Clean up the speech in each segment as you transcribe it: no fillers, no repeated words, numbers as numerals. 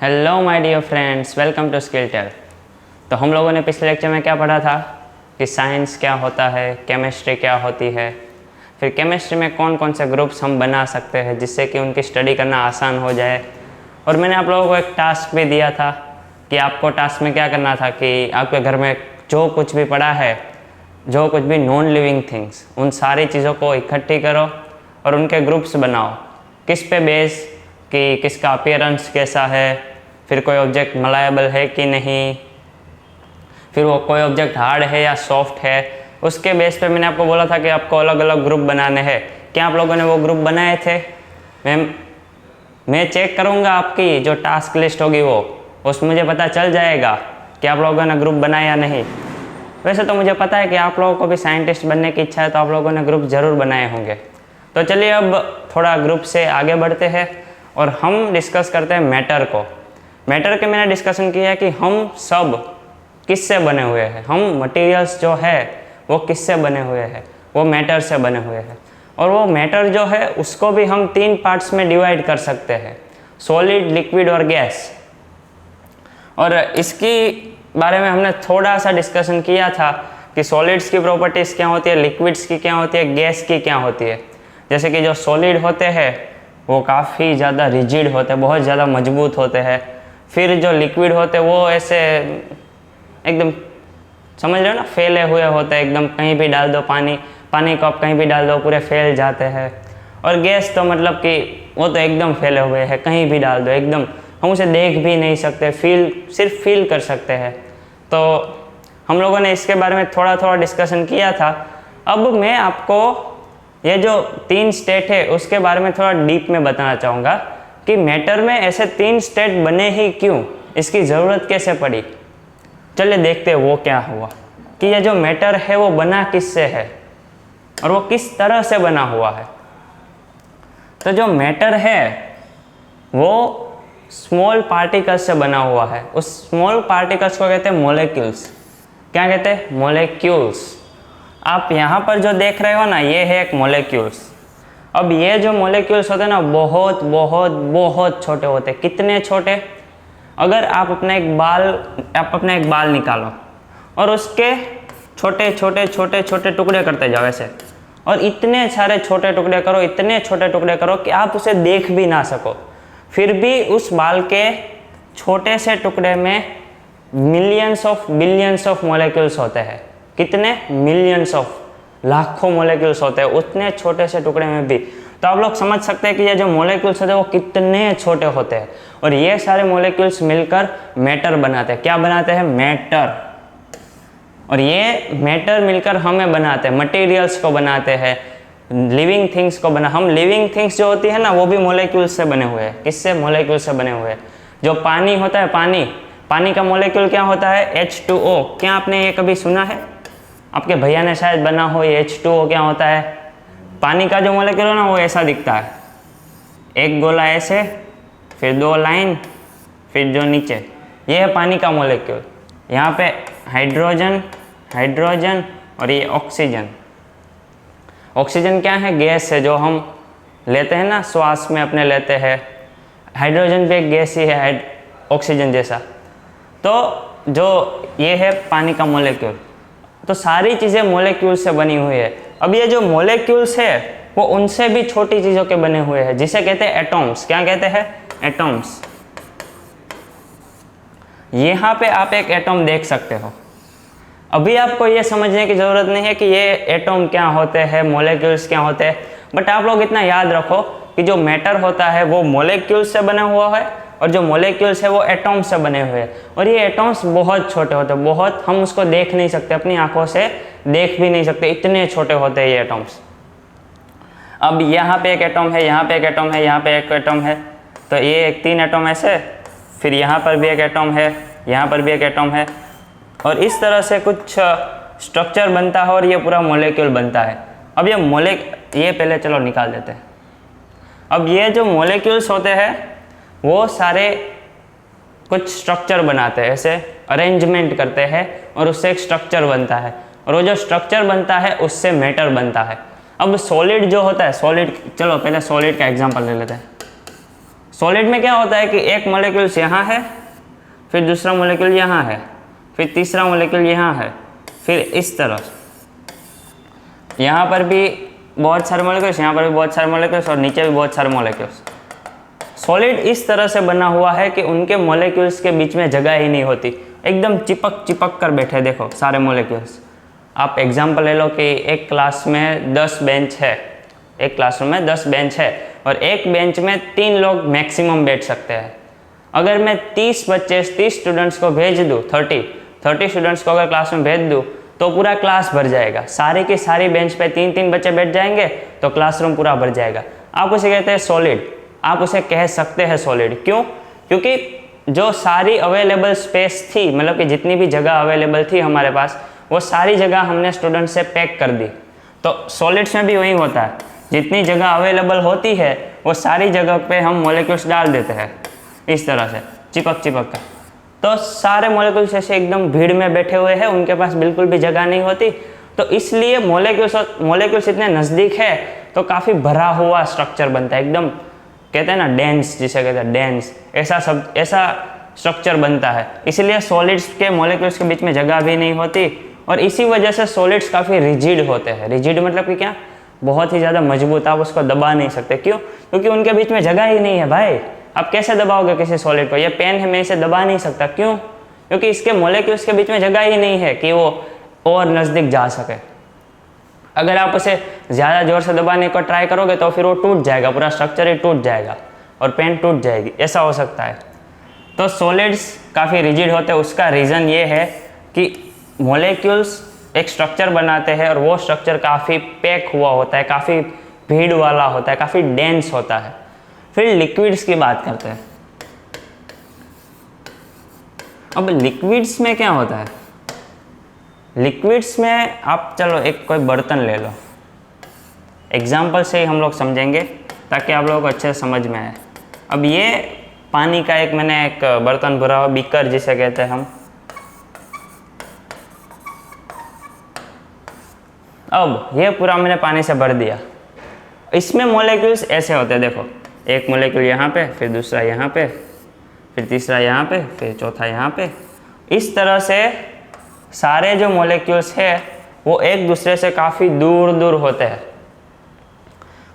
Hello my dear friends, welcome to स्किलटेल। तो हम लोगों ने पिछले लेक्चर में क्या पढ़ा था कि साइंस क्या होता है, केमिस्ट्री क्या होती है, फिर केमिस्ट्री में कौन कौन से ग्रुप्स हम बना सकते हैं जिससे कि उनकी स्टडी करना आसान हो जाए। और मैंने आप लोगों को एक टास्क भी दिया था कि आपको टास्क में क्या करना था कि आपके घर में जो कुछ भी पड़ा है, जो कुछ भी नॉन लिविंग थिंग्स, उन सारी चीज़ों को इकट्ठी करो और उनके ग्रुप्स बनाओ। किस पे बेस कि किसका अपीयरेंस कैसा है, फिर कोई ऑब्जेक्ट मलाएबल है कि नहीं, फिर वो कोई ऑब्जेक्ट हार्ड है या सॉफ्ट है, उसके बेस पे मैंने आपको बोला था कि आपको अलग अलग ग्रुप बनाने हैं। क्या आप लोगों ने वो ग्रुप बनाए थे? मैं चेक करूँगा आपकी जो टास्क लिस्ट होगी वो, उसमें मुझे पता चल जाएगा कि आप लोगों ने ग्रुप बनाया या नहीं। वैसे तो मुझे पता है कि आप लोगों को भी साइंटिस्ट बनने की इच्छा है, तो आप लोगों ने ग्रुप ज़रूर बनाए होंगे। तो चलिए अब थोड़ा ग्रुप से आगे बढ़ते हैं और हम डिस्कस करते हैं मैटर को। मैटर के मैंने डिस्कशन किया है कि हम सब किससे बने हुए हैं, हम मटेरियल्स जो है वो किससे बने हुए हैं, वो मैटर से बने हुए हैं। और वो मैटर जो है उसको भी हम 3 पार्ट्स में डिवाइड कर सकते हैं, सॉलिड, लिक्विड और गैस। और इसकी बारे में हमने थोड़ा सा डिस्कशन किया था कि सॉलिड्स की प्रॉपर्टीज़ क्या होती है, लिक्विड्स की क्या होती है, गैस की क्या होती है। जैसे कि जो सॉलिड होते हैं वो काफ़ी ज़्यादा रिजिड होते हैं, बहुत ज़्यादा मजबूत होते हैं। फिर जो लिक्विड होते हैं वो ऐसे एकदम, समझ रहे हो ना, फैले हुए होते हैं एकदम, कहीं भी डाल दो पानी को आप कहीं भी डाल दो पूरे फैल जाते हैं। और गैस तो मतलब कि वो तो एकदम फैले हुए हैं, कहीं भी डाल दो एकदम, हम उसे देख भी नहीं सकते, सिर्फ फील कर सकते हैं। तो हम लोगों ने इसके बारे में थोड़ा थोड़ा डिस्कशन किया था। अब मैं आपको ये जो 3 स्टेट है उसके बारे में थोड़ा डीप में बताना चाहूँगा कि मैटर में ऐसे 3 स्टेट बने ही क्यों, इसकी ज़रूरत कैसे पड़ी। चलिए देखते हैं वो क्या हुआ कि ये जो मैटर है वो बना किससे है और वो किस तरह से बना हुआ है। तो जो मैटर है वो स्मॉल पार्टिकल्स से बना हुआ है। उस स्मॉल पार्टिकल्स को कहते हैं मोलेक्यूल्स। क्या कहते हैं? मोलेक्यूल्स। आप यहाँ पर जो देख रहे हो ना, ये है एक मोलेक्यूल्स। अब ये जो मोलेक्यूल्स होते हैं ना, बहुत बहुत बहुत छोटे होते हैं। कितने छोटे? अगर आप अपना एक बाल निकालो और उसके छोटे छोटे छोटे छोटे टुकड़े करते जाओ ऐसे, और इतने सारे छोटे टुकड़े करो, इतने छोटे टुकड़े करो कि आप उसे देख भी ना सको, फिर भी उस बाल के छोटे से टुकड़े में millions of billions of molecules होते हैं। कितने? मिलियंस ऑफ, लाखों मोलेक्यूल्स होते हैं उतने छोटे से टुकड़े में भी। तो आप लोग समझ सकते हैं कि ये जो मोलेक्यूल्स होते हैं वो कितने छोटे होते हैं। और ये सारे मोलेक्यूल्स मिलकर मैटर बनाते हैं। क्या बनाते हैं? मैटर। और ये मैटर मिलकर हमें बनाते हैं, मटेरियल्स को बनाते हैं, लिविंग थिंग्स को हम लिविंग थिंग्स जो होती है ना वो भी मोलेक्यूल्स से बने हुए हैं। किससे? मोलेक्यूल्स से बने हुए हैं। जो पानी होता है, पानी का मोलेक्यूल क्या होता है? H2O। क्या आपने ये कभी सुना है? आपके भैया ने शायद बना हो ये H2O क्या होता है। पानी का जो मोलेक्यूल है ना वो ऐसा दिखता है, एक गोला ऐसे, फिर 2 लाइन, फिर जो नीचे, ये है पानी का मोलेक्यूल। यहाँ पे हाइड्रोजन और ये ऑक्सीजन। ऑक्सीजन क्या है? गैस है जो हम लेते हैं ना, श्वास में अपने लेते हैं। हाइड्रोजन भी एक गैस ही है ऑक्सीजन जैसा। तो जो ये है पानी का मोलेक्यूल। तो सारी चीज़ें मोलेक्यूल से बनी हुई है। अब ये जो मोलेक्यूल्स है वो उनसे भी छोटी चीज़ों के बने हुए हैं जिसे कहते हैं एटॉम्स। क्या कहते हैं? एटॉम्स। यहाँ पे आप एक एटॉम देख सकते हो। अभी आपको ये समझने की ज़रूरत नहीं है कि ये एटॉम क्या होते हैं, मोलेक्यूल्स क्या होते हैं, बट आप लोग इतना याद रखो कि जो मैटर होता है वो मोलेक्यूल्स से बना हुआ है और जो मोलेक्यूल्स है वो एटॉम्स से बने हुए हैं। और ये एटॉम्स बहुत छोटे होते हैं, बहुत, हम उसको देख नहीं सकते, अपनी आंखों से देख भी नहीं सकते, इतने छोटे होते हैं ये एटॉम्स। अब यहाँ पे एक एटॉम है, यहाँ पे एक एटॉम है, यहाँ पे एक एटॉम है, तो ये 3 एटॉम ऐसे, फिर यहाँ पर भी एक एटॉम है, यहाँ पर भी एक एटॉम है, और इस तरह से कुछ स्ट्रक्चर बनता है और ये पूरा मोलेक्यूल बनता है। अब ये पहले चलो निकाल देते हैं। अब ये जो मोलेक्यूल्स होते हैं वो सारे कुछ स्ट्रक्चर बनाते हैं, ऐसे अरेंजमेंट करते हैं और उससे एक स्ट्रक्चर बनता है, और वो जो स्ट्रक्चर बनता है उससे मैटर बनता है। अब सॉलिड जो होता है, चलो पहले सॉलिड का एग्जांपल ले लेते हैं। सॉलिड में क्या होता है कि एक मॉलिक्यूल्स यहाँ है, फिर दूसरा मॉलिक्यूल यहाँ है, फिर तीसरा मॉलिक्यूल यहाँ है, फिर इस तरह यहाँ पर भी बहुत सारे मॉलिक्यूल्स, यहाँ पर भी बहुत सारे मॉलिक्यूल्स और नीचे भी बहुत सारे मॉलिक्यूल्स। सॉलिड इस तरह से बना हुआ है कि उनके मॉलिक्यूल्स के बीच में जगह ही नहीं होती, एकदम चिपक चिपक कर बैठे। देखो सारे मॉलिक्यूल्स। आप एग्जांपल ले लो कि एक क्लास में 10 बेंच है, एक क्लासरूम में 10 बेंच है और एक बेंच में 3 लोग मैक्सिमम बैठ सकते हैं। अगर मैं 30 बच्चे 30 स्टूडेंट्स को भेज दूँ, 30 स्टूडेंट्स को अगर क्लास में भेज दूँ तो पूरा क्लास भर जाएगा। सारी की सारी बेंच पे 3-3 बच्चे बैठ जाएंगे तो क्लासरूम पूरा भर जाएगा। आप उसे कहते हैं सॉलिड, आप उसे कह सकते हैं सॉलिड। क्यों? क्योंकि जो सारी अवेलेबल स्पेस थी, मतलब कि जितनी भी जगह अवेलेबल थी हमारे पास, वो सारी जगह हमने स्टूडेंट से पैक कर दी। तो सॉलिड्स में भी वही होता है, जितनी जगह अवेलेबल होती है वो सारी जगह पे हम मॉलिक्यूल्स डाल देते हैं इस तरह से चिपक चिपक कर। तो सारे मॉलिक्यूल्स ऐसे एकदम भीड़ में बैठे हुए हैं, उनके पास बिल्कुल भी जगह नहीं होती। तो इसलिए मॉलिक्यूल्स इतने नज़दीक है तो काफ़ी भरा हुआ स्ट्रक्चर बनता है, एकदम कहते हैं ना डेंस, जिसे कहते हैं डेंस, ऐसा स्ट्रक्चर बनता है। इसलिए सॉलिड्स के मॉलिक्यूल्स के बीच में जगह भी नहीं होती और इसी वजह से सॉलिड्स काफ़ी रिजिड होते हैं। रिजिड मतलब कि क्या? बहुत ही ज़्यादा मजबूत, आप उसको दबा नहीं सकते। क्यों? क्योंकि उनके बीच में जगह ही नहीं है भाई। आप कैसे दबाओगे किसी सॉलिड को? ये पेन है, मैं इसे दबा नहीं सकता। क्यों? क्योंकि इसके मॉलिक्यूल्स के बीच में जगह ही नहीं है कि वो और नज़दीक जा सके। अगर आप उसे ज़्यादा ज़ोर से दबाने को ट्राई करोगे तो फिर वो टूट जाएगा, पूरा स्ट्रक्चर ही टूट जाएगा और पेन टूट जाएगी, ऐसा हो सकता है। तो सॉलिड्स काफ़ी रिजिड होते हैं। उसका रीज़न ये है कि मॉलिक्यूल्स एक स्ट्रक्चर बनाते हैं और वो स्ट्रक्चर काफ़ी पैक हुआ होता है, काफ़ी भीड़ वाला होता है, काफ़ी डेंस होता है। फिर लिक्विड्स की बात करते हैं। अब लिक्विड्स में क्या होता है? लिक्विड्स में आप चलो एक कोई बर्तन ले लो, एग्जाम्पल से ही हम लोग समझेंगे ताकि आप लोगों को अच्छे से समझ में आए। अब ये पानी का मैंने एक बर्तन भरा हुआ, बीकर जिसे कहते हैं हम। अब ये पूरा मैंने पानी से भर दिया। इसमें मॉलिक्यूल्स ऐसे होते हैं, देखो एक मॉलिक्यूल यहाँ पे, फिर दूसरा यहाँ पे, फिर तीसरा यहाँ पे, फिर चौथा यहाँ पे। इस तरह से सारे जो मॉलिक्यूल्स है वो एक दूसरे से काफ़ी दूर दूर होते हैं।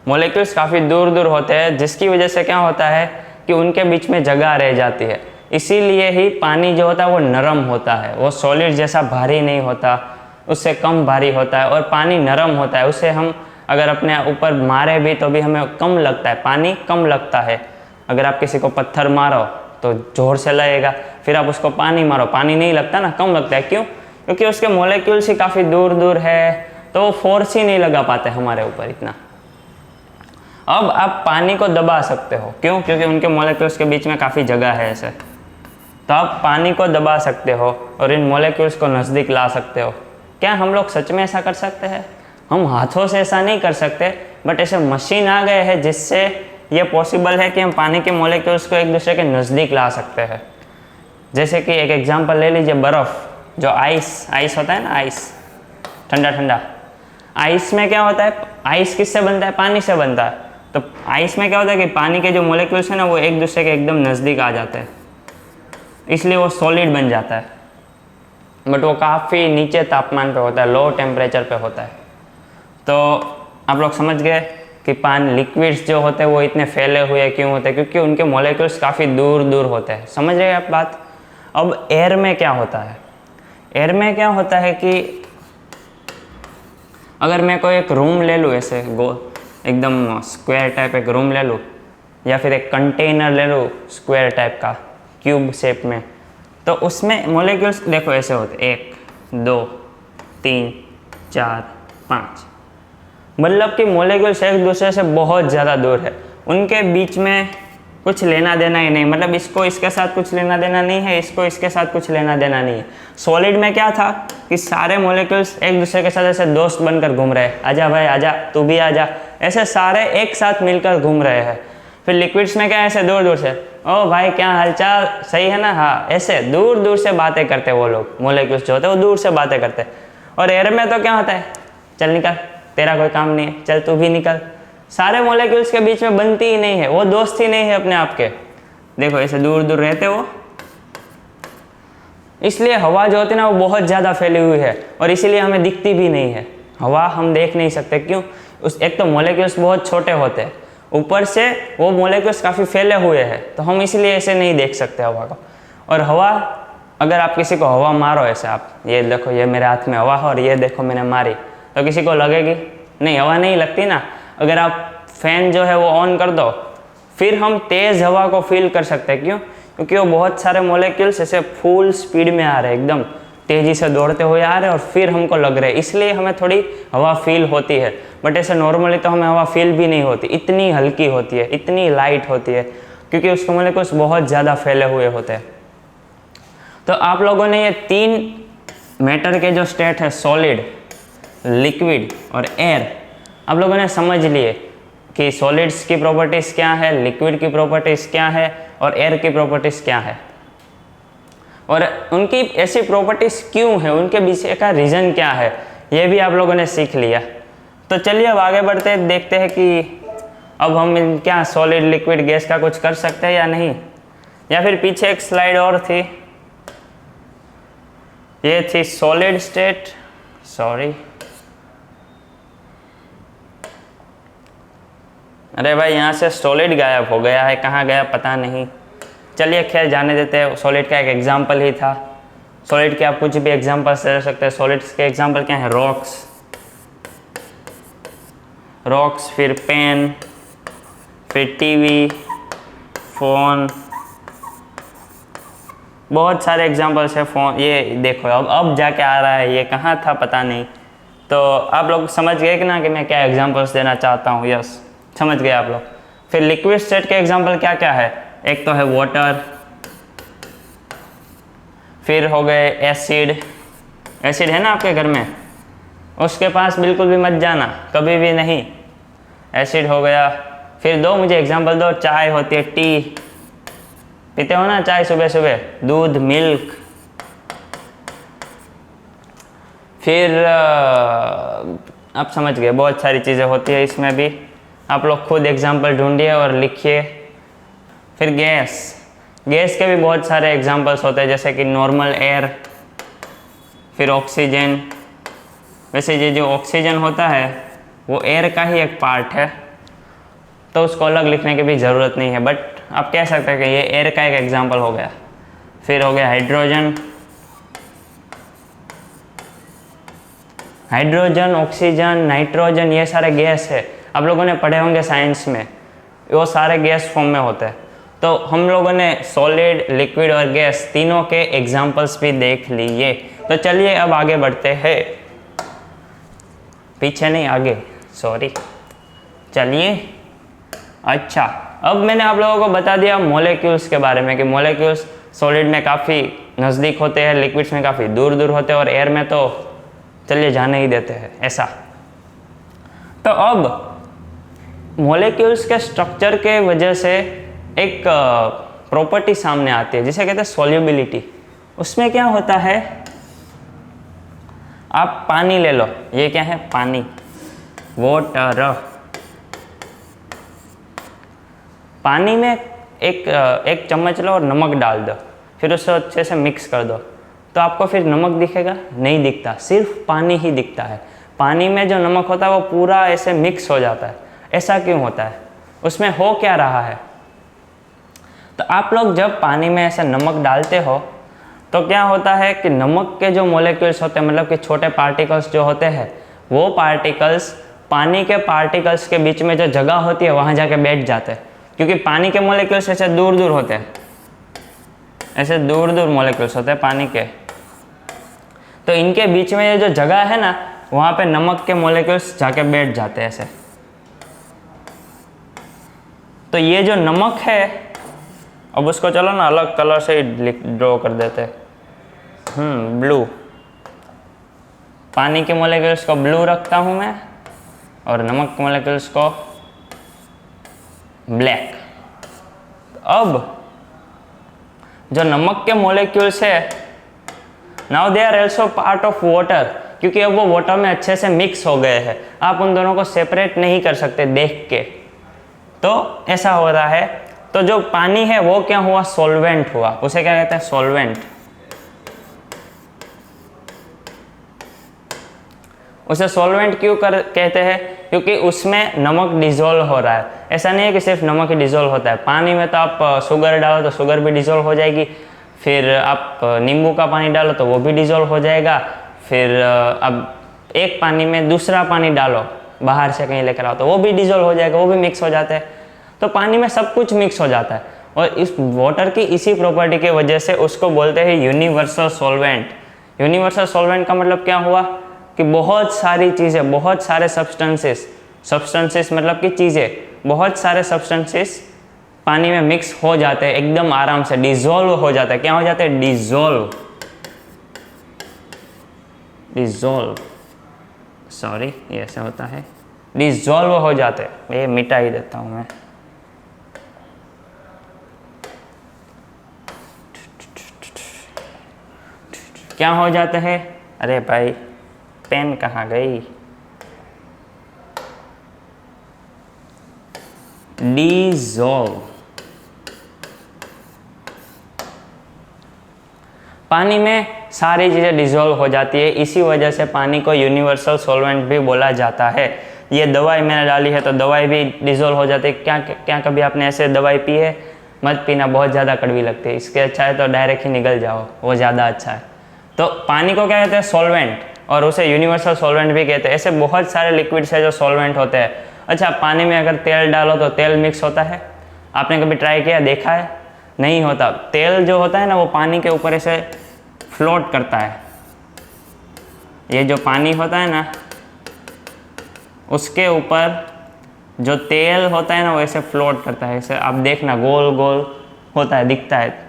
मॉलिक्यूल्स काफ़ी दूर दूर होते हैं, जिसकी वजह से क्या होता है कि उनके बीच में जगह रह जाती है। इसीलिए ही पानी जो होता है वो नरम होता है, वो सॉलिड जैसा भारी नहीं होता, उससे कम भारी होता है। और पानी नरम होता है, उससे हम अगर अपने ऊपर मारे भी तो भी हमें कम लगता है, पानी कम लगता है। अगर आप किसी को पत्थर मारो तो ज़ोर से लगेगा, फिर आप उसको पानी मारो, पानी नहीं लगता ना, कम लगता है। क्यों? क्योंकि उसके मॉलिक्यूल्स ही काफ़ी दूर दूर है, तो वो फोर्स ही नहीं लगा पाते हमारे ऊपर इतना। अब आप पानी को दबा सकते हो। क्यों? क्योंकि उनके मॉलिक्यूल्स के बीच में काफ़ी जगह है ऐसे, तो आप पानी को दबा सकते हो और इन मॉलिक्यूल्स को नज़दीक ला सकते हो। क्या हम लोग सच में ऐसा कर सकते हैं? हम हाथों से ऐसा नहीं कर सकते, बट ऐसे मशीन आ गए हैं जिससे ये पॉसिबल है कि हम पानी के मॉलिक्यूल्स को एक दूसरे के नज़दीक ला सकते हैं। जैसे कि एक एग्जांपल ले लीजिए, बर्फ़, जो आइस होता है ना, आइस ठंडा ठंडा। आइस में क्या होता है? आइस किससे बनता है? पानी से बनता है। तो आइस में क्या होता है कि पानी के जो मॉलिक्यूल्स हैं ना वो एक दूसरे के एकदम नज़दीक आ जाते हैं, इसलिए वो सॉलिड बन जाता है। बट वो काफ़ी नीचे तापमान पे होता है, लो टेम्परेचर पे होता है। तो आप लोग समझ गए कि लिक्विड्स जो होते हैं वो इतने फैले हुए क्यों होते हैं? क्योंकि उनके मॉलिक्यूल्स काफ़ी दूर दूर होते हैं। समझ रहे हैं आप बात? अब एयर में क्या होता है? एयर में क्या होता है कि अगर मैं कोई एक रूम ले लूँ, ऐसे एकदम स्क्वायर टाइप एक रूम ले लूँ, या फिर एक कंटेनर ले लूँ स्क्वायर टाइप का, क्यूब शेप में, तो उसमें मॉलिक्यूल्स देखो ऐसे होते, 1 2 3 4 5, मतलब कि मॉलिक्यूल्स एक दूसरे से बहुत ज़्यादा दूर है, उनके बीच में कुछ लेना देना ही नहीं। मतलब इसको इसके साथ कुछ लेना देना नहीं है, इसको इसके साथ कुछ लेना देना नहीं है। सॉलिड में क्या था कि सारे मॉलिक्यूल्स एक दूसरे के साथ ऐसे दोस्त बनकर घूम रहे हैं, आजा भाई आजा, तू भी आजा, ऐसे सारे एक साथ मिलकर घूम रहे हैं। फिर लिक्विड्स में क्या ऐसे दूर दूर से, ओ भाई क्या हालचाल, सही है ना, हाँ, ऐसे दूर दूर से बातें करते वो लोग, मॉलिक्यूल्स जो होते हैं वो दूर से बातें करते। और एयर में तो क्या होता है, चल निकल, तेरा कोई काम नहीं है, चल तू भी निकल। सारे मॉलिक्यूल्स के बीच में बनती ही नहीं है, वो दोस्त ही नहीं है अपने आप के। देखो ऐसे दूर दूर रहते वो, इसलिए हवा जो होती है ना वो बहुत ज़्यादा फैली हुई है और इसीलिए हमें दिखती भी नहीं है। हवा हम देख नहीं सकते, क्यों? एक तो मॉलिक्यूल्स बहुत छोटे होते हैं, ऊपर से वो मॉलिक्यूल्स काफ़ी फैले हुए हैं, तो हम इसीलिए ऐसे नहीं देख सकते हवा को। और हवा, अगर आप किसी को हवा मारो ऐसे, आप ये देखो ये मेरे हाथ में हवा है और ये देखो मैंने मारी, तो किसी को लगेगी नहीं, हवा नहीं लगती ना। अगर आप फैन जो है वो ऑन कर दो, फिर हम तेज़ हवा को फील कर सकते हैं। क्यों? क्योंकि वो बहुत सारे मॉलिक्यूल्स ऐसे फुल स्पीड में आ रहे हैं, एकदम तेज़ी से दौड़ते हुए आ रहे हैं और फिर हमको लग रहे हैं, इसलिए हमें थोड़ी हवा फील होती है। बट ऐसे नॉर्मली तो हमें हवा फील भी नहीं होती, इतनी हल्की होती है, इतनी लाइट होती है, क्योंकि उसके मॉलिक्यूल्स बहुत ज़्यादा फैले हुए होते हैं। तो आप लोगों ने ये 3 मैटर के जो स्टेट है, सॉलिड, लिक्विड और एयर, आप लोगों ने समझ लिए कि सॉलिड्स की प्रॉपर्टीज़ क्या है, लिक्विड की प्रॉपर्टीज़ क्या है और एयर की प्रॉपर्टीज़ क्या है, और उनकी ऐसी प्रॉपर्टीज़ क्यों है, उनके पीछे का रीज़न क्या है, ये भी आप लोगों ने सीख लिया। तो चलिए अब आगे बढ़ते हैं, देखते हैं कि अब हम क्या सॉलिड, लिक्विड, गैस का कुछ कर सकते हैं या नहीं। या फिर पीछे एक स्लाइड और थी, ये थी सॉलिड स्टेट, सॉरी, अरे भाई यहाँ से सॉलिड गायब हो गया है, कहाँ गया पता नहीं। चलिए खैर जाने देते हैं, सॉलिड का एक एग्जाम्पल ही था। सॉलिड के आप कुछ भी एग्जाम्पल्स दे सकते हैं। सॉलिड्स के एग्जाम्पल क्या है? रॉक्स, फिर पेन, फिर टीवी, फ़ोन, बहुत सारे एग्जाम्पल्स है। फ़ोन, ये देखो अब जाके आ रहा है, ये कहाँ था पता नहीं। तो आप लोग समझ गए कि ना कि मैं क्या एग्जाम्पल्स देना चाहता हूँ? यस, समझ गए आप लोग। फिर लिक्विड स्टेट के एग्जाम्पल क्या क्या है? एक तो है वाटर, फिर हो गए एसिड है ना आपके घर में, उसके पास बिल्कुल भी मत जाना, कभी भी नहीं। एसिड हो गया। फिर दो मुझे एग्जांपल दो। चाय होती है, टी पीते हो ना चाय सुबह सुबह, दूध, मिल्क। फिर आप समझ गए, बहुत सारी चीज़ें होती है इसमें भी। आप लोग खुद एग्जांपल ढूंढिए और लिखिए। फिर गैस के भी बहुत सारे एग्जांपल्स होते हैं, जैसे कि नॉर्मल एयर, फिर ऑक्सीजन। वैसे ये जो ऑक्सीजन होता है वो एयर का ही एक पार्ट है, तो उसको अलग लिखने की भी ज़रूरत नहीं है, बट आप कह सकते हैं कि ये एयर का एक एग्जांपल हो गया। फिर हो गया हाइड्रोजन, ऑक्सीजन, नाइट्रोजन, ये सारे गैस है। आप लोगों ने पढ़े होंगे साइंस में, वो सारे गैस फॉर्म में होते हैं। तो हम लोगों ने सॉलिड, लिक्विड और गैस तीनों के एग्जांपल्स भी देख लिए। तो चलिए अब आगे बढ़ते हैं, पीछे नहीं आगे, सॉरी। चलिए, अच्छा, अब मैंने आप लोगों को बता दिया मॉलिक्यूल्स के बारे में कि मॉलिक्यूल्स सॉलिड में काफ़ी नज़दीक होते हैं, लिक्विड्स में काफ़ी दूर दूर होते हैं और एयर में तो चलिए जाने ही देते हैं ऐसा। तो अब मॉलिक्यूल्स के स्ट्रक्चर के वजह से एक प्रॉपर्टी सामने आती है जिसे कहते हैं सॉल्युबिलिटी। उसमें क्या होता है, आप पानी ले लो, ये क्या है? पानी, वाटर। पानी में एक चम्मच लो और नमक डाल दो, फिर उसे अच्छे से मिक्स कर दो, तो आपको फिर नमक दिखेगा? नहीं दिखता, सिर्फ पानी ही दिखता है। पानी में जो नमक होता है वो पूरा ऐसे मिक्स हो जाता है। ऐसा क्यों होता है? उसमें हो क्या रहा है? तो आप लोग जब पानी में ऐसे नमक डालते हो तो क्या होता है कि नमक के जो मॉलिक्यूल्स होते हैं, मतलब कि छोटे पार्टिकल्स जो होते हैं, वो पार्टिकल्स पानी के पार्टिकल्स के बीच में जो जगह होती है वहाँ जाके बैठ जाते हैं, क्योंकि पानी के मॉलिक्यूल्स ऐसे दूर दूर होते हैं, ऐसे दूर दूर मॉलिक्यूल्स होते हैं पानी के। तो इनके बीच में ये जो जगह है ना, वहाँ पे नमक के मॉलिक्यूल्स जाके बैठ जाते हैं ऐसे। तो ये जो नमक है, अब उसको चलो ना अलग कलर से ड्रॉ कर देते हैं, ब्लू। पानी के मॉलिक्यूल्स को ब्लू रखता हूँ मैं और नमक के मॉलिक्यूल्स को ब्लैक। अब जो नमक के मॉलिक्यूल्स है, now they are also part of water, क्योंकि अब वो वाटर में अच्छे से मिक्स हो गए हैं। आप उन दोनों को सेपरेट नहीं कर सकते देख के, तो ऐसा हो रहा है। तो जो पानी है वो क्या हुआ, सॉल्वेंट हुआ। उसे क्या कहते हैं, सॉल्वेंट। उसे सॉल्वेंट क्यों कहते हैं, क्योंकि उसमें नमक डिजोल्व हो रहा है। ऐसा नहीं है कि सिर्फ नमक ही डिजोल्व होता है, पानी में तो आप शुगर डालो तो शुगर भी डिजोल्व हो जाएगी, फिर आप नींबू का पानी डालो तो वो भी डिजोल्व हो जाएगा, फिर अब एक पानी में दूसरा पानी डालो बाहर से कहीं लेकर आओ तो वो भी डिजोल्व हो जाएगा, वो भी मिक्स हो जाता है। तो पानी में सब कुछ मिक्स हो जाता है, और इस वाटर की इसी प्रॉपर्टी की वजह से उसको बोलते हैं यूनिवर्सल सॉल्वेंट। यूनिवर्सल सॉल्वेंट का मतलब क्या हुआ कि बहुत सारी चीज़ें, बहुत सारे सब्सटेंसेस मतलब कि चीज़ें, बहुत सारे सब्सटेंसेस पानी में मिक्स हो जाते हैं, एकदम आराम से डिजोल्व हो जाता है। क्या हो जाता है, डिजोल्व, सॉरी ये ऐसा होता है, डिजोल्व हो जाते हैं। ये मिटा ही देता हूँ मैं। क्या हो जाता है, अरे भाई पेन कहाँ गई, डिजोल्व। पानी में सारी चीज़ें डिजोल्व हो जाती है, इसी वजह से पानी को यूनिवर्सल सॉल्वेंट भी बोला जाता है। ये दवाई मैंने डाली है तो दवाई भी डिजोल्व हो जाती है। क्या कभी आपने ऐसे दवाई पी है, मत पीना, बहुत ज़्यादा कड़वी लगती है। इसके अच्छा है तो डायरेक्ट ही निगल जाओ, वो ज़्यादा अच्छा है। तो पानी को क्या कहते हैं, सॉल्वेंट, और उसे यूनिवर्सल सॉल्वेंट भी कहते हैं। ऐसे बहुत सारे लिक्विड्स है जो सॉल्वेंट होते हैं। अच्छा, पानी में अगर तेल डालो तो तेल मिक्स होता है, आपने कभी ट्राई किया, देखा है? नहीं होता। तेल जो होता है ना वो पानी के ऊपर ऐसे फ्लोट करता है। ये जो पानी होता है ना उसके ऊपर जो तेल होता है ना वो ऐसे फ्लोट करता है, ऐसे आप देखना गोल गोल होता है, दिखता है,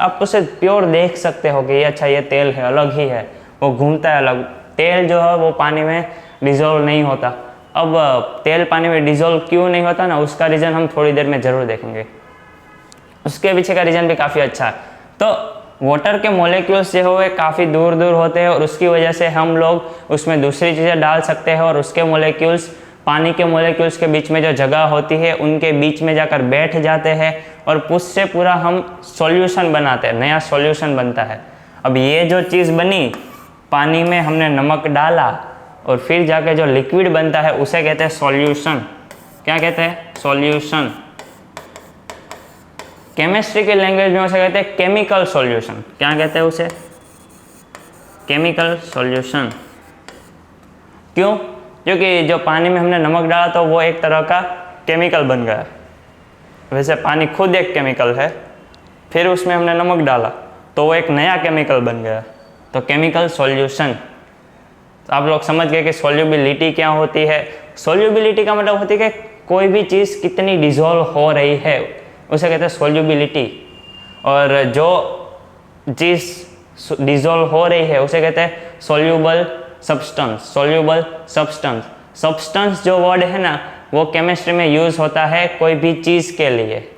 आप उसे प्योर देख सकते हो कि ये अच्छा ये तेल है, अलग ही है, वो घूमता है अलग। तेल जो है वो पानी में डिजोल्व नहीं होता। अब तेल पानी में डिजोल्व क्यों नहीं होता ना, उसका रीज़न हम थोड़ी देर में ज़रूर देखेंगे। उसके पीछे का रीज़न भी काफ़ी अच्छा है। तो वाटर के मॉलिक्यूल्स जो है काफ़ी दूर दूर होते हैं, और उसकी वजह से हम लोग उसमें दूसरी चीज़ें डाल सकते हैं, और उसके मॉलिक्यूल्स पानी के मॉलिक्यूल्स के बीच में जो जगह होती है उनके बीच में जाकर बैठ जाते हैं, और उससे पूरा हम सॉल्यूशन बनाते हैं, नया सॉल्यूशन बनता है। अब ये जो चीज़ बनी, पानी में हमने नमक डाला और फिर जाके जो लिक्विड बनता है उसे कहते हैं सॉल्यूशन। क्या कहते हैं, सॉल्यूशन। केमिस्ट्री के लैंग्वेज में उसे कहते हैं केमिकल सॉल्यूशन। क्या कहते हैं उसे, केमिकल सॉल्यूशन। क्यों, क्योंकि जो पानी में हमने नमक डाला तो वो एक तरह का केमिकल बन गया। वैसे पानी खुद एक केमिकल है, फिर उसमें हमने नमक डाला तो वो एक नया केमिकल बन गया, तो केमिकल सॉल्यूशन। तो आप लोग समझ गए कि सॉल्युबिलिटी क्या होती है। सॉल्युबिलिटी का मतलब होती है कि कोई भी चीज़ कितनी डिजोल्व हो रही है उसे कहते हैं सॉल्युबिलिटी, और जो चीज़ डिजोल्व हो रही है उसे कहते हैं soluble substance. Soluble substance, substance जो वर्ड है ना वो केमिस्ट्री में यूज़ होता है कोई भी चीज़ के लिए,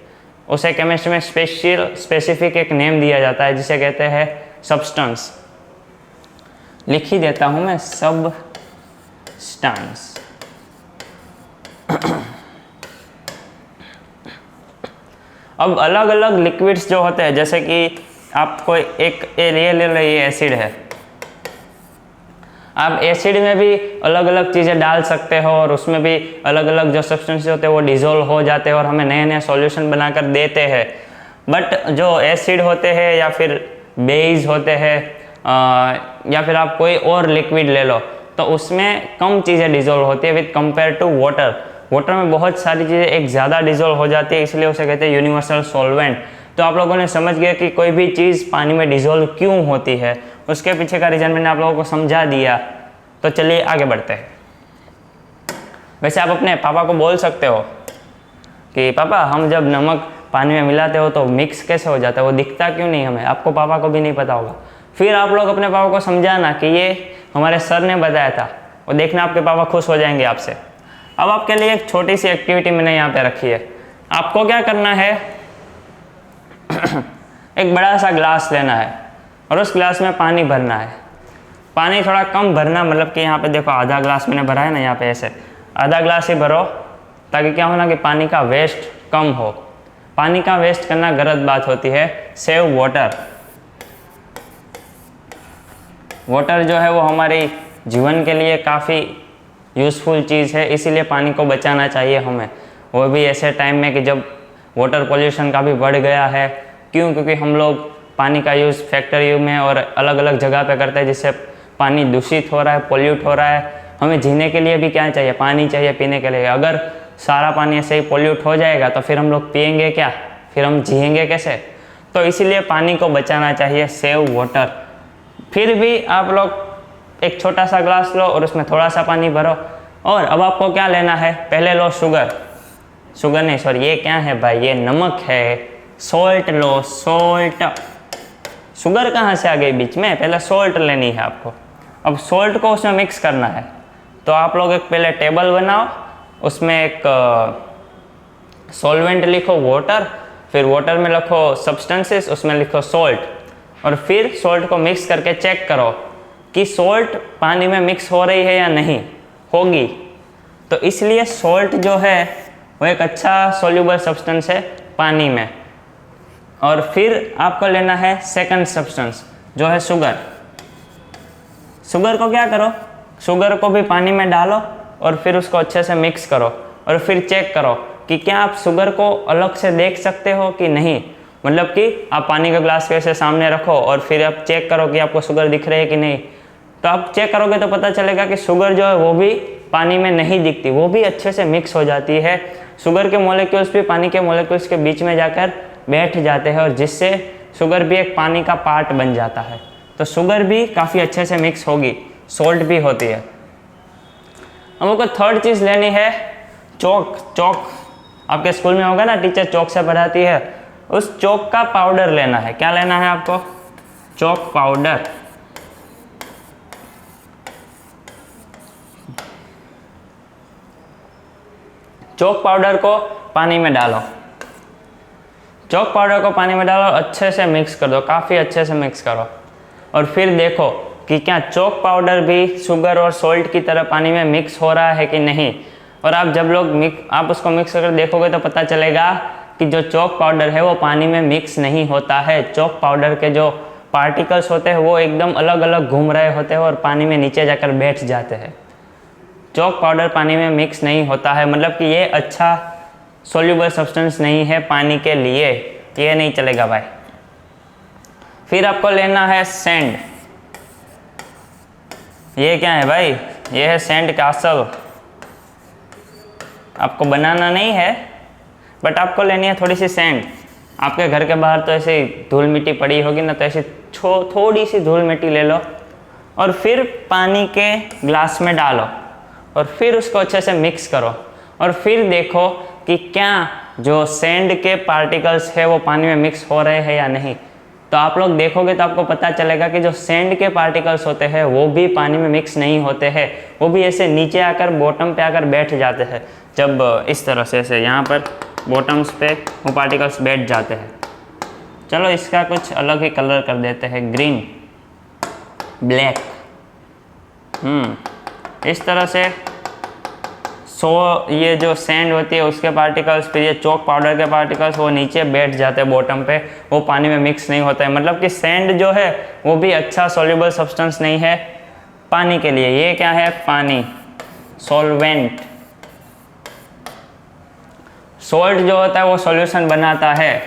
उसे केमिस्ट्री में स्पेसिफिक एक नेम दिया जाता है जिसे कहते हैं सब्सटेंस। लिख ही देता हूँ मैं, सब्सटेंस। अब अलग अलग लिक्विड्स जो होते हैं, जैसे कि आपको एक ये ले लो, ये एसिड है, आप एसिड में भी अलग अलग चीज़ें डाल सकते हो, और उसमें भी अलग अलग जो सब्सटेंसेस होते हैं वो डिजोल्व हो जाते हैं और हमें नए नए सॉल्यूशन बनाकर देते हैं। बट जो एसिड होते हैं या फिर बेस होते हैं या फिर आप कोई और लिक्विड ले लो तो उसमें कम चीज़ें डिजोल्व होती है with compare to water. Water में बहुत सारी चीज़ें एक ज़्यादा डिजोल्व हो जाती है, इसलिए उसे कहते हैं यूनिवर्सल सॉल्वेंट। तो आप लोगों ने समझ गया कि कोई भी चीज़ पानी में डिजोल्व क्यों होती है, उसके पीछे का रीज़न मैंने आप लोगों को समझा दिया। तो चलिए आगे बढ़ते हैं। वैसे आप अपने पापा को बोल सकते हो कि पापा हम जब नमक पानी में मिलाते हो तो मिक्स कैसे हो जाता है, वो दिखता क्यों नहीं हमें, आपको पापा को भी नहीं पता होगा। फिर आप लोग अपने पापा को समझाना कि ये हमारे सर ने बताया था, और देखना आपके पापा खुश हो जाएंगे आपसे। अब आपके लिए एक छोटी सी एक्टिविटी मैंने यहाँ पे रखी है। आपको क्या करना है, एक बड़ा सा ग्लास लेना है और उस ग्लास में पानी भरना है। पानी थोड़ा कम भरना, मतलब कि यहाँ पे देखो आधा ग्लास मैंने भरा है ना, यहाँ पे ऐसे आधा ग्लास ही भरो, ताकि क्या हो ना कि पानी का वेस्ट कम हो। पानी का वेस्ट करना गलत बात होती है। Save water. वाटर जो है वो हमारे जीवन के लिए काफ़ी यूज़फुल चीज़ है, इसीलिए पानी को बचाना चाहिए हमें, वो भी ऐसे टाइम में कि जब वाटर पोल्यूशन का भी बढ़ गया है। क्यों? क्योंकि हम लोग पानी का यूज़ फैक्ट्री में और अलग अलग जगह पे करते हैं, जिससे पानी दूषित हो रहा है, पोल्यूट हो रहा है। हमें जीने के लिए भी क्या चाहिए? पानी चाहिए पीने के लिए। अगर सारा पानी ऐसे ही पोल्यूट हो जाएगा तो फिर हम लोग पिएंगे क्या? फिर हम जिएंगे कैसे? तो इसीलिए पानी को बचाना चाहिए। Save water. फिर भी आप लोग एक छोटा सा ग्लास लो और उसमें थोड़ा सा पानी भरो, और अब आपको क्या लेना है? पहले लो शुगर नहीं, सॉरी, ये क्या है भाई? ये नमक है। सॉल्ट लो, सॉल्ट। शुगर कहाँ से आ गई बीच में? पहले सॉल्ट लेनी है आपको। अब सॉल्ट को उसमें मिक्स करना है, तो आप लोग एक पहले टेबल बनाओ, उसमें एक सॉल्वेंट लिखो वाटर, फिर वाटर में लिखो सब्सटेंसेस, उसमें लिखो सॉल्ट, और फिर सॉल्ट को मिक्स करके चेक करो कि सॉल्ट पानी में मिक्स हो रही है या नहीं होगी। तो इसलिए सॉल्ट जो है वो एक अच्छा सोल्यूबल सब्सटेंस है पानी में। और फिर आपको लेना है सेकंड सब्सटेंस जो है शुगर। शुगर को क्या करो? शुगर को भी पानी में डालो और फिर उसको अच्छे से मिक्स करो, और फिर चेक करो कि क्या आप शुगर को अलग से देख सकते हो कि नहीं। मतलब कि आप पानी का ग्लास कैसे सामने रखो और फिर आप चेक करो कि आपको शुगर दिख रही है कि नहीं। तो आप चेक करोगे तो पता चलेगा कि शुगर जो है वो भी पानी में नहीं दिखती, वो भी अच्छे से मिक्स हो जाती है। शुगर के मॉलिक्यूल्स भी पानी के मॉलिक्यूल्स के बीच में जाकर बैठ जाते हैं, और जिससे शुगर भी एक पानी का पार्ट बन जाता है। तो शुगर भी काफ़ी अच्छे से मिक्स होगी, सॉल्ट भी होती है। हमको थर्ड चीज़ लेनी है चॉक। आपके स्कूल में होगा ना, टीचर चॉक से पढ़ाती है, उस चॉक का पाउडर लेना है। क्या लेना है आपको? Chalk powder. चॉक पाउडर को पानी में डालो। चॉक पाउडर को पानी में डालो, अच्छे से मिक्स कर दो, काफ़ी अच्छे से मिक्स करो, और फिर देखो कि क्या चॉक पाउडर भी शुगर और सॉल्ट की तरह पानी में मिक्स हो रहा है कि नहीं। और आप जब आप उसको मिक्स करके देखोगे तो पता चलेगा कि जो चॉक पाउडर है वो पानी में मिक्स नहीं होता है। चॉक पाउडर के जो पार्टिकल्स होते हैं वो एकदम अलग अलग घूम रहे होते हैं और पानी में नीचे जाकर बैठ जाते हैं। चॉक पाउडर पानी में मिक्स नहीं होता है, मतलब कि ये अच्छा सोल्यूबल सब्सटेंस नहीं है पानी के लिए, ये नहीं चलेगा भाई। फिर आपको लेना है सैंड। ये क्या है भाई? ये है सैंड कैसल। आपको बनाना नहीं है, बट आपको लेनी है थोड़ी सी सैंड। आपके घर के बाहर तो ऐसे धूल मिट्टी पड़ी होगी ना, तो ऐसी थोड़ी सी धूल मिट्टी ले लो और फिर पानी के ग्लास में डालो और फिर उसको अच्छे से मिक्स करो, और फिर देखो कि क्या जो सैंड के पार्टिकल्स है वो पानी में मिक्स हो रहे हैं या नहीं। तो आप लोग देखोगे तो आपको पता चलेगा कि जो सैंड के पार्टिकल्स होते हैं वो भी पानी में मिक्स नहीं होते हैं, वो भी ऐसे नीचे आकर बॉटम पे आकर बैठ जाते हैं। जब इस तरह से ऐसे यहाँ पर बॉटम्स पे वो पार्टिकल्स बैठ जाते हैं। चलो इसका कुछ अलग ही कलर कर देते हैं, ग्रीन, ब्लैक। इस तरह से ये जो सैंड होती है उसके पार्टिकल्स, फिर ये चॉक पाउडर के पार्टिकल्स वो नीचे बैठ जाते हैं बॉटम पे, वो पानी में मिक्स नहीं होता है। मतलब कि सैंड जो है वो भी अच्छा सॉल्युबल सब्सटेंस नहीं है पानी के लिए। ये क्या है? पानी, सॉल्वेंट। सॉल्ट जो होता है वो सॉल्यूशन बनाता है,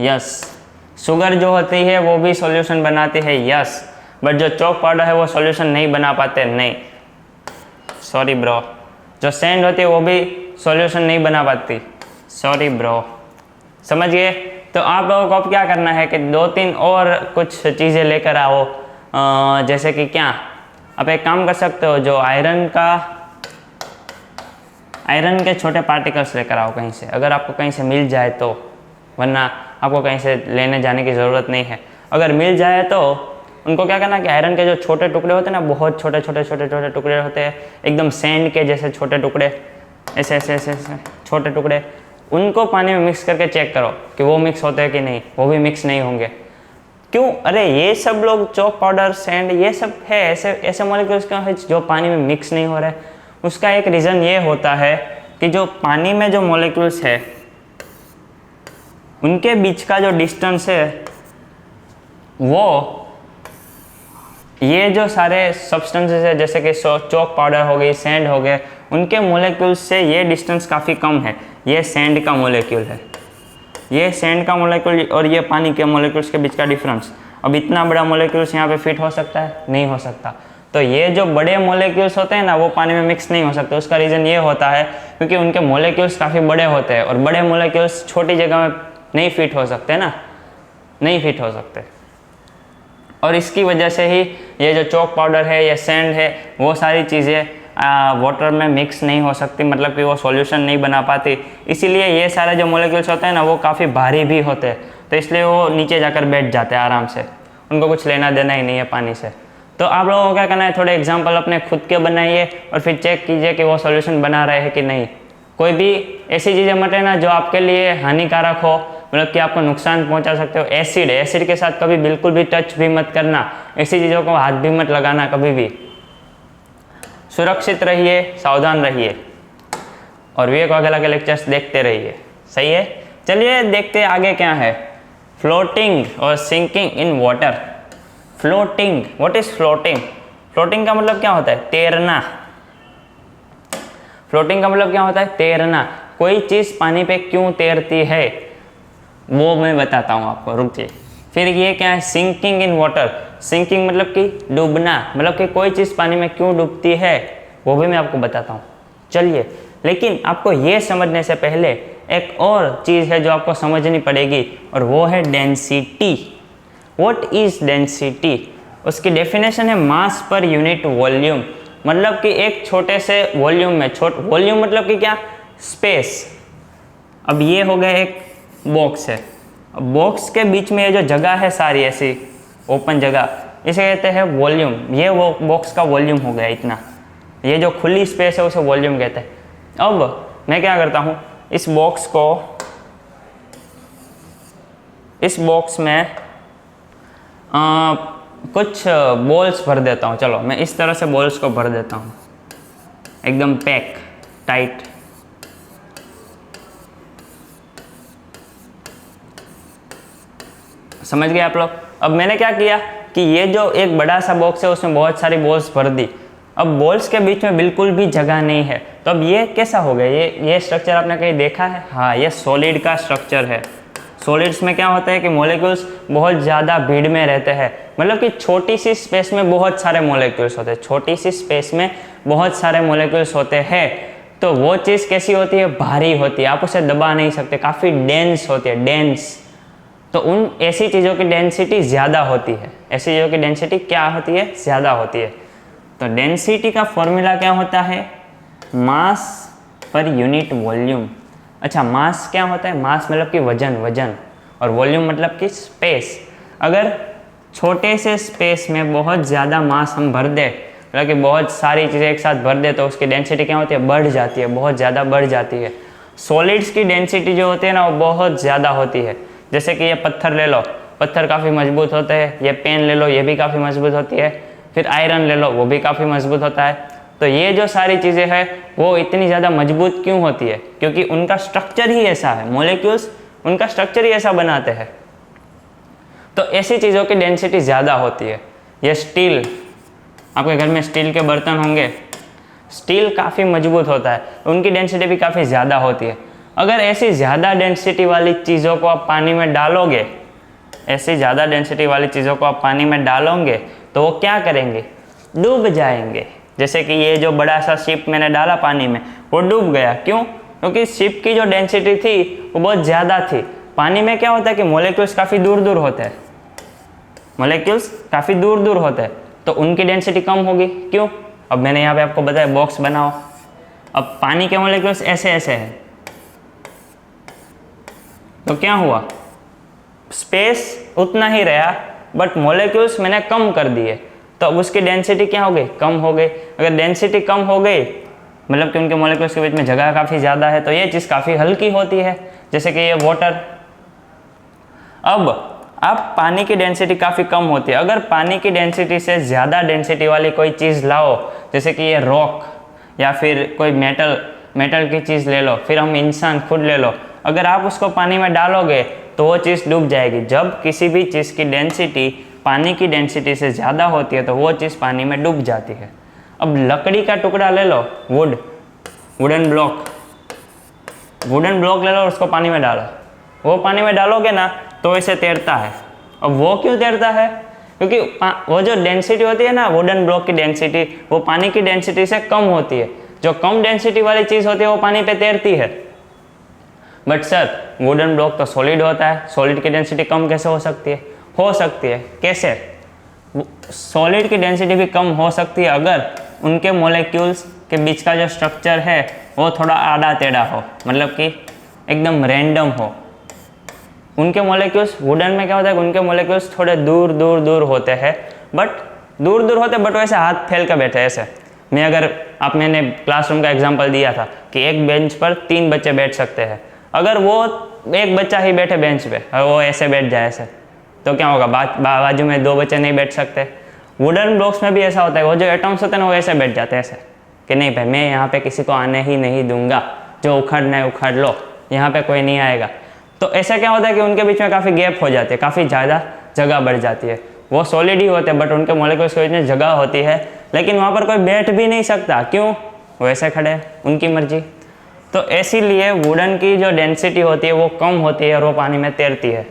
यस। शुगर जो होती है वो भी सॉल्यूशन बनाती है, यस। बट जो चॉक पाउडर है वो सॉल्यूशन नहीं बना पाते, नहीं, सॉरी ब्रो। जो सैंड होती है वो भी सॉल्यूशन नहीं बना पाती, सॉरी ब्रो। समझ गए? तो आप लोगों को अब क्या करना है कि 2-3 और कुछ चीज़ें लेकर आओ। जैसे कि क्या, आप एक काम कर सकते हो, जो आयरन के छोटे पार्टिकल्स लेकर आओ कहीं से, अगर आपको कहीं से मिल जाए तो, वरना आपको कहीं से लेने जाने की ज़रूरत नहीं है। अगर मिल जाए तो उनको क्या करना कि आयरन के जो छोटे टुकड़े होते हैं ना, बहुत छोटे छोटे टुकड़े होते हैं, एकदम सैंड के जैसे छोटे टुकड़े, ऐसे ऐसे ऐसे ऐसे छोटे टुकड़े, उनको पानी में मिक्स करके चेक करो कि वो मिक्स होते हैं कि नहीं। वो भी मिक्स नहीं होंगे। क्यों? अरे ये सब लोग चॉक पाउडर, सैंड, ये सब है ऐसे मॉलिक्यूल्स क्यों है जो पानी में मिक्स नहीं हो रहे? उसका एक रीज़न ये होता है कि जो पानी में जो मॉलिक्यूल्स है उनके बीच का जो डिस्टेंस है वो ये जो सारे सब्सटेंसेस है जैसे कि चॉक पाउडर हो गई, सैंड हो गए, उनके मॉलिक्यूल्स से ये डिस्टेंस काफ़ी कम है। ये सैंड का मॉलिक्यूल है, ये सैंड का मॉलिक्यूल और ये पानी के मॉलिक्यूल्स के बीच का डिफरेंस। अब इतना बड़ा मॉलिक्यूल्स यहाँ पे फिट हो सकता है? नहीं हो सकता। तो ये जो बड़े मॉलिक्यूल्स होते हैं ना वो पानी में मिक्स नहीं हो सकते। उसका रीज़न ये होता है क्योंकि उनके मॉलिक्यूल्स काफ़ी बड़े होते हैं और बड़े मॉलिक्यूल्स छोटी जगह में नहीं फिट हो सकते ना, नहीं फिट हो सकते। और इसकी वजह से ही ये जो चॉक पाउडर है या सैंड है वो सारी चीज़ें वाटर में मिक्स नहीं हो सकती, मतलब कि वो सॉल्यूशन नहीं बना पाती। इसीलिए ये सारे जो मॉलिक्यूल्स होते हैं ना वो काफ़ी भारी भी होते हैं, तो इसलिए वो नीचे जाकर बैठ जाते हैं आराम से, उनको कुछ लेना देना ही नहीं है पानी से। तो आप लोगों को क्या करना है, थोड़े एग्जाम्पल अपने खुद के बनाइए और फिर चेक कीजिए कि वो सॉल्यूशन बना रहे हैं कि नहीं। कोई भी ऐसी चीज़ें मत लेना जो आपके लिए हानिकारक हो, मतलब कि आपको नुकसान पहुंचा सकते हो। एसिड के साथ कभी बिल्कुल भी टच भी मत करना, ऐसी चीज़ों को हाथ भी मत लगाना कभी भी। सुरक्षित रहिए, सावधान रहिए और विवेक वगैरह के लेक्चर्स देखते रहिए। सही है, चलिए देखते आगे क्या है। फ्लोटिंग और sinking in water. Floating, what is floating? Floating का मतलब क्या होता है? तैरना। फ्लोटिंग का मतलब क्या होता है? तैरना। कोई चीज़ पानी पे क्यों तैरती है वो मैं बताता हूँ आपको, रुकिए। फिर ये क्या है? Sinking in water. सिंकिंग मतलब कि डूबना, मतलब कि कोई चीज़ पानी में क्यों डूबती है वो भी मैं आपको बताता हूँ। चलिए, लेकिन आपको ये समझने से पहले एक और चीज़ है जो आपको समझनी पड़ेगी और वो है डेंसिटी। What is density? उसकी डेफिनेशन है मास पर यूनिट वॉल्यूम। मतलब कि एक छोटे से वॉल्यूम में, वॉल्यूम मतलब कि क्या? स्पेस। अब ये हो गया एक बॉक्स है, अब बॉक्स के बीच में ये जो जगह है सारी ऐसी ओपन जगह, इसे कहते हैं वॉल्यूम। ये वो बॉक्स का वॉल्यूम हो गया इतना, ये जो खुली स्पेस है उसे वॉल्यूम कहते हैं। अब मैं क्या करता हूँ, इस बॉक्स में कुछ बॉल्स भर देता हूँ। चलो मैं इस तरह से बॉल्स को भर देता हूँ, एकदम पैक टाइट। समझ गए आप लोग? अब मैंने क्या किया कि ये जो एक बड़ा सा बॉक्स है उसमें बहुत सारी बॉल्स भर दी। अब बॉल्स के बीच में बिल्कुल भी जगह नहीं है, तो अब ये कैसा हो गया? ये स्ट्रक्चर आपने कहीं देखा है? हाँ, ये सॉलिड का स्ट्रक्चर है। सॉलिड्स में क्या होता है कि मॉलिक्यूल्स बहुत ज़्यादा भीड़ में रहते हैं, मतलब कि छोटी सी स्पेस में बहुत सारे मॉलिक्यूल्स होते हैं। छोटी सी स्पेस में बहुत सारे मॉलिक्यूल्स होते हैं, तो वो चीज़ कैसी होती है? भारी होती है, आप उसे दबा नहीं सकते, काफ़ी डेंस होती है, डेंस। तो उन ऐसी चीज़ों की डेंसिटी ज़्यादा होती है। ऐसी चीज़ों की डेंसिटी क्या होती है? ज़्यादा होती है। तो डेंसिटी का फॉर्मूला क्या होता है? मास पर यूनिट वॉल्यूम। अच्छा, मास क्या होता है? मास मतलब कि वजन, और वॉल्यूम मतलब कि स्पेस। अगर छोटे से स्पेस में बहुत ज़्यादा मास हम भर दें, मतलब कि बहुत सारी चीज़ें एक साथ भर दे, तो उसकी डेंसिटी क्या होती है? बढ़ जाती है, बहुत ज़्यादा बढ़ जाती है। सॉलिड्स की डेंसिटी जो होती है ना वो बहुत ज़्यादा होती है। जैसे कि ये पत्थर ले लो, पत्थर काफ़ी मजबूत होते हैं। ये पेन ले लो, ये भी काफ़ी मजबूत होती है। फिर आयरन ले लो, वो भी काफ़ी मजबूत होता है। तो ये जो सारी चीज़ें हैं वो इतनी ज़्यादा मजबूत क्यों होती है? क्योंकि उनका स्ट्रक्चर ही ऐसा है, मॉलिक्यूल्स उनका स्ट्रक्चर ही ऐसा बनाते हैं। तो ऐसी चीज़ों की डेंसिटी ज़्यादा होती है। ये स्टील, आपके घर में स्टील के बर्तन होंगे, स्टील काफ़ी मजबूत होता है, उनकी डेंसिटी भी काफ़ी ज़्यादा होती है। अगर ऐसी ज़्यादा डेंसिटी वाली चीज़ों को आप पानी में डालोगे, ऐसी ज़्यादा डेंसिटी वाली चीज़ों को आप पानी में डालोगे तो वो क्या करेंगे? डूब जाएंगे। जैसे कि ये जो बड़ा सा शिप मैंने डाला पानी में, वो डूब गया। क्यों? क्योंकि शिप की जो डेंसिटी थी वो बहुत ज़्यादा थी। पानी में क्या होता है कि मॉलिक्यूल्स काफ़ी दूर दूर होते हैं, मॉलिक्यूल्स काफ़ी दूर दूर होते हैं, तो उनकी डेंसिटी कम होगी। क्यों? अब मैंने यहाँ पे आपको बताया बॉक्स बनाओ, अब पानी के मॉलिक्यूल्स ऐसे ऐसे हैं, तो क्या हुआ? स्पेस उतना ही रहा बट मॉलिक्यूल्स मैंने कम कर दिए, तो अब उसकी डेंसिटी क्या हो गई? कम हो गई। अगर डेंसिटी कम हो गई मतलब कि उनके मॉलिक्यूल्स के बीच में जगह काफ़ी ज़्यादा है, तो ये चीज़ काफ़ी हल्की होती है, जैसे कि ये वाटर। अब पानी की डेंसिटी काफ़ी कम होती है। अगर पानी की डेंसिटी से ज़्यादा डेंसिटी वाली कोई चीज़ लाओ, जैसे कि ये रॉक या फिर कोई मेटल मेटल की चीज़ ले लो, फिर हम इंसान खुद ले लो, अगर आप उसको पानी में डालोगे तो वो चीज़ डूब जाएगी। जब किसी भी चीज़ की डेंसिटी पानी की डेंसिटी से ज़्यादा होती है तो वो चीज़ पानी में डूब जाती है। अब लकड़ी का टुकड़ा ले लो, वुडन ब्लॉक ले लो और उसको पानी में डालो, वो पानी में डालोगे ना तो वैसे तैरता है। अब वो क्यों तैरता है? क्योंकि वो जो डेंसिटी होती है ना वुडन ब्लॉक की डेंसिटी, वो पानी की डेंसिटी से कम होती है। जो कम डेंसिटी वाली चीज़ होती है वो पानी पे तैरती है। बट सर वुडन ब्लॉक तो सॉलिड होता है, सॉलिड की डेंसिटी कम कैसे हो सकती है? हो सकती है। कैसे? सॉलिड की डेंसिटी भी कम हो सकती है अगर उनके मॉलिक्यूल्स के बीच का जो स्ट्रक्चर है वो थोड़ा आड़ा टेढ़ा हो, मतलब कि एकदम रैंडम हो। उनके मॉलिक्यूल्स, वुडन में क्या होता है कि उनके मॉलिक्यूल्स थोड़े दूर होते हैं, बट वैसे हाथ फैल कर बैठे ऐसे। मैंने क्लासरूम का एग्जांपल दिया था कि एक बेंच पर 3 बच्चे बैठ सकते हैं। अगर वो एक बच्चा ही बैठे बेंच पे और वो ऐसे बैठ जाए ऐसे, तो क्या होगा? बाजू में 2 बच्चे नहीं बैठ सकते। वुडन ब्लॉक्स में भी ऐसा होता है, वो जो एटम्स होते हैं ना वो ऐसे बैठ जाते हैं ऐसे कि नहीं भाई मैं यहाँ पे किसी को आने ही नहीं दूंगा, जो उखाड़ना है उखाड़ लो, यहाँ पे कोई नहीं आएगा। तो ऐसा क्या होता है कि उनके बीच में काफ़ी गैप हो जाती है, काफ़ी ज़्यादा जगह बढ़ जाती है। वो सॉलिड ही होते हैं बट उनके मॉलिक्यूल्स के बीच में जगह होती है, लेकिन वहाँ पर कोई बैठ भी नहीं सकता। क्यों? वो ऐसे खड़े हैं, उनकी मर्जी। तो इसीलिए वुडन की जो डेंसिटी होती है वो कम होती है और वो पानी में तैरती है।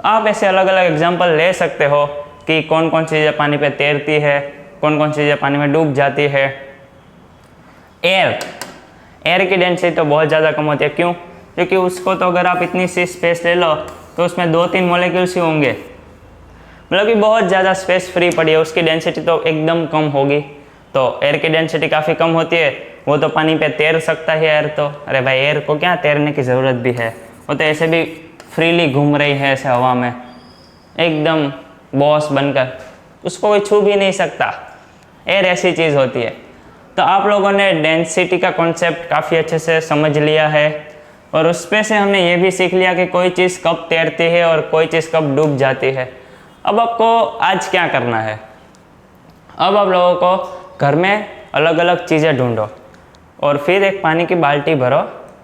आप ऐसे अलग अलग एग्जाम्पल ले सकते हो कि कौन कौन सी चीज़ें पानी पे तैरती है, कौन कौन सी चीज़ें पानी में डूब जाती है। एयर की डेंसिटी तो बहुत ज़्यादा कम होती है। क्यों? क्योंकि उसको तो अगर आप इतनी सी स्पेस ले लो तो उसमें 2-3 मॉलिक्यूल्स ही होंगे, मतलब कि बहुत ज़्यादा स्पेस फ्री पड़ी है, उसकी डेंसिटी तो एकदम कम होगी। तो एयर की डेंसिटी काफ़ी कम होती है, वो तो पानी पे तैर सकता है एयर तो। अरे भाई एयर को क्या तैरने की ज़रूरत भी है, वो तो ऐसे भी फ्रीली घूम रही है ऐसे हवा में एकदम बॉस बनकर, उसको कोई छू भी नहीं सकता। एयर ऐसी चीज़ होती है। तो आप लोगों ने डेंसिटी का कॉन्सेप्ट काफ़ी अच्छे से समझ लिया है और उस पे से हमने ये भी सीख लिया कि कोई चीज़ कब तैरती है और कोई चीज़ कब डूब जाती है। अब आपको आज क्या करना है? अब आप लोगों को घर में अलग अलग चीज़ें ढूंढो और फिर एक पानी की बाल्टी भरो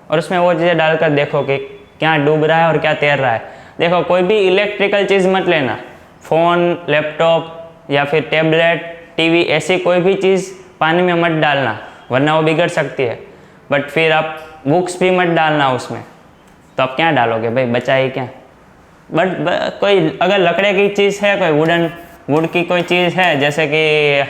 और उसमें वो चीज़ें डालकर देखो कि क्या डूब रहा है और क्या तैर रहा है। देखो कोई भी इलेक्ट्रिकल चीज़ मत लेना, फ़ोन, लैपटॉप या फिर टैबलेट, टीवी, ऐसी कोई भी चीज़ पानी में मत डालना वरना वो बिगड़ सकती है। बट फिर आप बुक्स भी मत डालना उसमें, तो आप क्या डालोगे भाई? बचा ही क्या? बट कोई अगर लकड़े की चीज़ है, कोई वुड की कोई चीज़ है, जैसे कि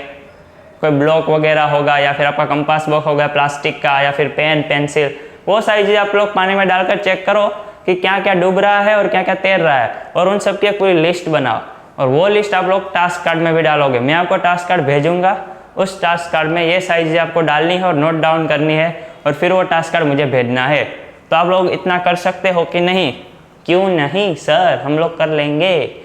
कोई ब्लॉक वगैरह होगा या फिर आपका कंपास बॉक्स होगा प्लास्टिक का, या फिर पेन, पेंसिल, वो सारी चीज़ें आप लोग पानी में डालकर चेक करो कि क्या क्या डूब रहा है और क्या क्या तैर रहा है, और उन सब की एक पूरी लिस्ट बनाओ और वो लिस्ट आप लोग टास्क कार्ड में भी डालोगे। मैं आपको टास्क कार्ड भेजूंगा, उस टास्क कार्ड में ये सारी चीज़ें आपको डालनी है और नोट डाउन करनी है और फिर वो टास्क कार्ड मुझे भेजना है। तो आप लोग इतना कर सकते हो कि नहीं? क्यों नहीं सर, हम लोग कर लेंगे।